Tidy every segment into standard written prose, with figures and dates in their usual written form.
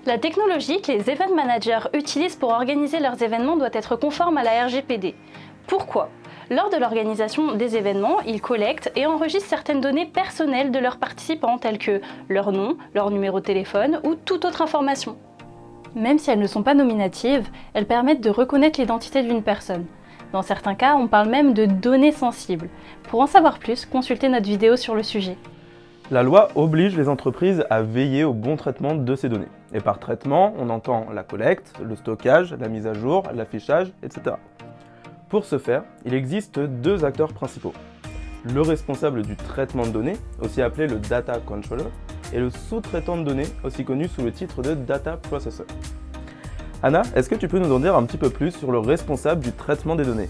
La technologie que les event managers utilisent pour organiser leurs événements doit être conforme à la RGPD. Pourquoi ? Lors de l'organisation des événements, ils collectent et enregistrent certaines données personnelles de leurs participants, telles que leur nom, leur numéro de téléphone ou toute autre information. Même si elles ne sont pas nominatives, elles permettent de reconnaître l'identité d'une personne. Dans certains cas, on parle même de données sensibles. Pour en savoir plus, consultez notre vidéo sur le sujet. La loi oblige les entreprises à veiller au bon traitement de ces données. Et par traitement, on entend la collecte, le stockage, la mise à jour, l'affichage, etc. Pour ce faire, il existe deux acteurs principaux. Le responsable du traitement de données, aussi appelé le Data Controller, et le sous-traitant de données, aussi connu sous le titre de Data Processor. Anna, est-ce que tu peux nous en dire un petit peu plus sur le responsable du traitement des données ?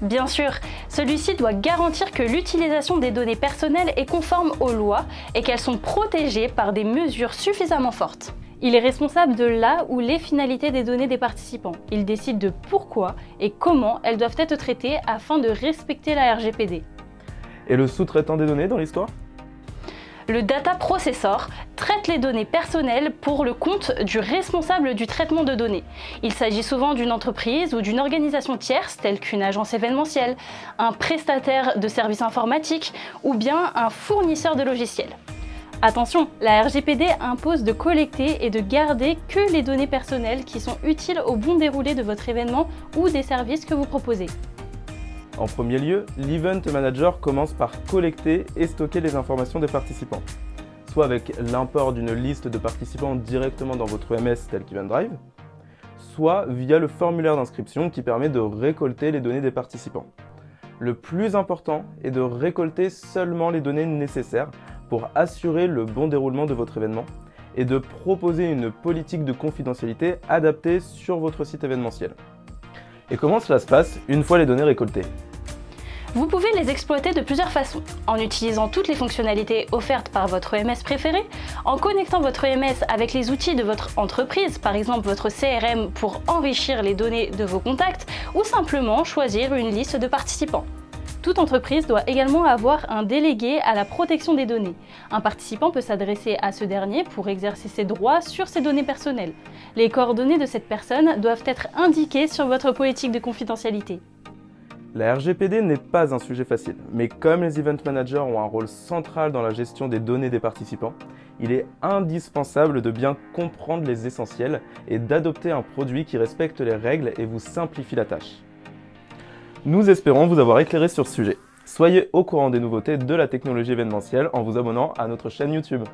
Bien sûr, celui-ci doit garantir que l'utilisation des données personnelles est conforme aux lois et qu'elles sont protégées par des mesures suffisamment fortes. Il est responsable de la ou les finalités des données des participants. Il décide de pourquoi et comment elles doivent être traitées afin de respecter la RGPD. Et le sous-traitant des données dans l'histoire ? Le Data Processor traite les données personnelles pour le compte du responsable du traitement de données. Il s'agit souvent d'une entreprise ou d'une organisation tierce, telle qu'une agence événementielle, un prestataire de services informatiques ou bien un fournisseur de logiciels. Attention, la RGPD impose de collecter et de garder que les données personnelles qui sont utiles au bon déroulé de votre événement ou des services que vous proposez. En premier lieu, l'Event Manager commence par collecter et stocker les informations des participants, soit avec l'import d'une liste de participants directement dans votre EMS tel qu'Event Drive, soit via le formulaire d'inscription qui permet de récolter les données des participants. Le plus important est de récolter seulement les données nécessaires pour assurer le bon déroulement de votre événement et de proposer une politique de confidentialité adaptée sur votre site événementiel. Et comment cela se passe une fois les données récoltées ? Vous pouvez les exploiter de plusieurs façons, en utilisant toutes les fonctionnalités offertes par votre EMS préféré, en connectant votre EMS avec les outils de votre entreprise, par exemple votre CRM pour enrichir les données de vos contacts, ou simplement choisir une liste de participants. Toute entreprise doit également avoir un délégué à la protection des données. Un participant peut s'adresser à ce dernier pour exercer ses droits sur ses données personnelles. Les coordonnées de cette personne doivent être indiquées sur votre politique de confidentialité. La RGPD n'est pas un sujet facile, mais comme les Event Managers ont un rôle central dans la gestion des données des participants, il est indispensable de bien comprendre les essentiels et d'adopter un produit qui respecte les règles et vous simplifie la tâche. Nous espérons vous avoir éclairé sur ce sujet. Soyez au courant des nouveautés de la technologie événementielle en vous abonnant à notre chaîne YouTube.